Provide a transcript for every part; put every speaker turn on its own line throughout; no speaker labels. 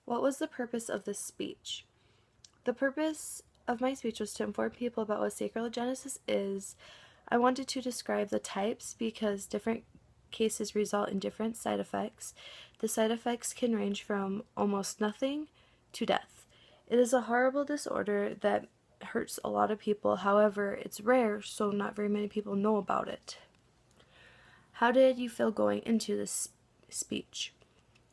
What was the purpose of this speech? The purpose of my speech was to inform people about what sacralogenesis is. I wanted to describe the types because different cases result in different side effects. The side effects can range from almost nothing to death. It is a horrible disorder that hurts a lot of people. However, it's rare, so not very many people know about it. How did you feel going into this speech?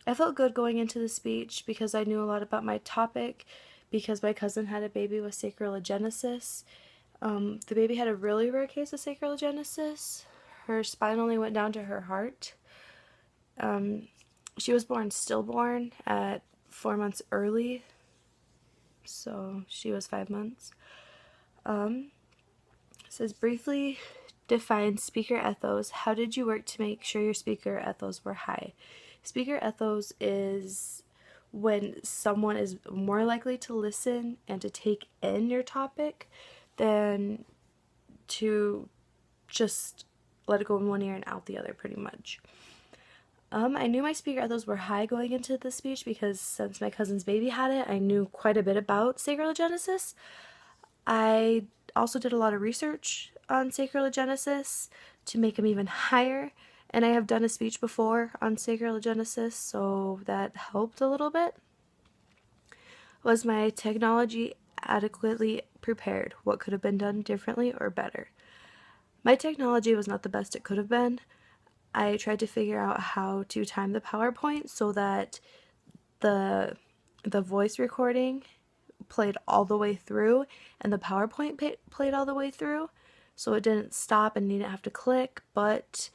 I felt good going into the speech because I knew a lot about my topic, because my cousin had a baby with sacralogenesis. The baby had a really rare case of sacralogenesis. Her spine only went down to her heart. She was born stillborn at 4 months early, so she was 5 months. It says, briefly define speaker ethos. How did you work to make sure your speaker ethos were high? Speaker ethos is when someone is more likely to listen and to take in your topic than to just let it go in one ear and out the other, pretty much. I knew my speaker ethos were high going into the speech because since my cousin's baby had it, I knew quite a bit about sacralogenesis. I also did a lot of research on sacralogenesis to make them even higher, and I have done a speech before on sacralogenesis, so that helped a little bit. Was my technology adequately prepared? What could have been done differently or better? My technology was not the best it could have been. I tried to figure out how to time the PowerPoint so that the voice recording played all the way through and the PowerPoint played all the way through, so it didn't stop and didn't have to click, but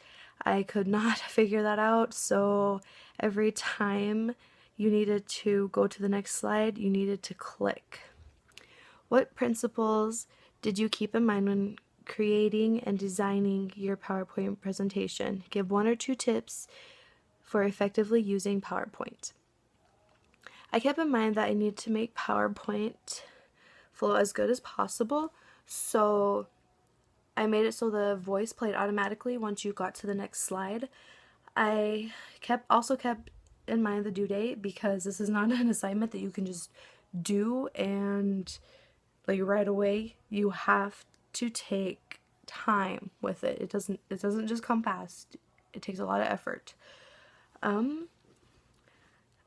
I could not figure that out, so every time you needed to go to the next slide, you needed to click. What principles did you keep in mind when creating and designing your PowerPoint presentation? Give 1 or 2 tips for effectively using PowerPoint. I kept in mind that I need to make PowerPoint flow as good as possible, so I made it so the voice played automatically once you got to the next slide. I also kept in mind the due date, because this is not an assignment that you can just do and like right away. You have to take time with it. It doesn't just come fast. It takes a lot of effort.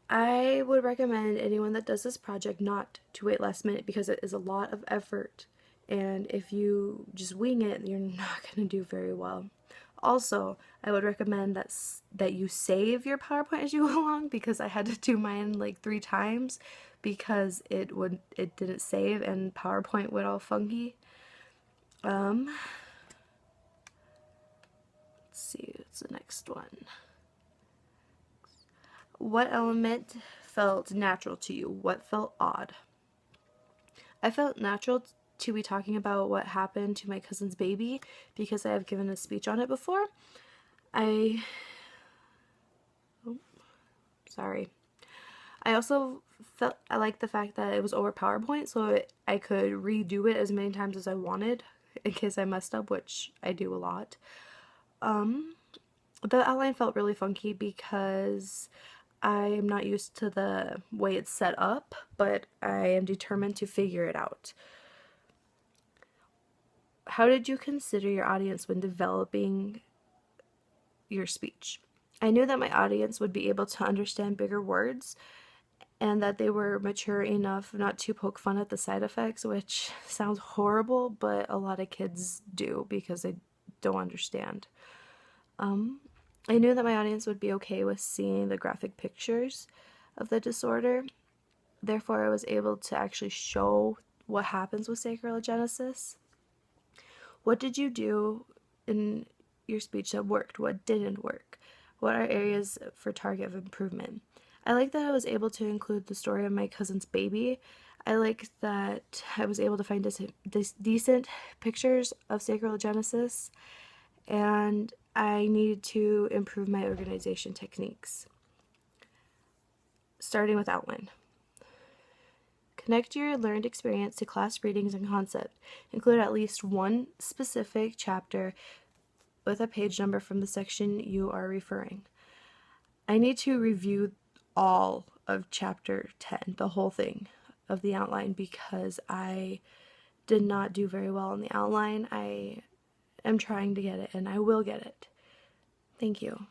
I would recommend anyone that does this project not to wait last minute, because it is a lot of effort, and if you just wing it, you're not going to do very well. Also, I would recommend that you save your PowerPoint as you go along, because I had to do mine like 3 times because it didn't save and PowerPoint went all funky. Let's see, what's the next one? What element felt natural to you? What felt odd? I felt natural to be talking about what happened to my cousin's baby because I have given a speech on it before. I also felt I liked the fact that it was over PowerPoint, so I could redo it as many times as I wanted in case I messed up, which I do a lot. The outline felt really funky because I am not used to the way it's set up, but I am determined to figure it out. How did you consider your audience when developing your speech? I knew that my audience would be able to understand bigger words and that they were mature enough not to poke fun at the side effects, which sounds horrible, but a lot of kids do because they don't understand. I knew that my audience would be okay with seeing the graphic pictures of the disorder. Therefore, I was able to actually show what happens with sacralogenesis. What did you do in your speech that worked? What didn't work? What are areas for target of improvement? I like that I was able to include the story of my cousin's baby. I like that I was able to find decent pictures of sacralogenesis, and I needed to improve my organization techniques. Starting with outline. Connect your learned experience to class readings and concept. Include at least one specific chapter with a page number from the section you are referring. I need to review all of chapter 10, the whole thing of the outline, because I did not do very well in the outline. I am trying to get it, and I will get it. Thank you.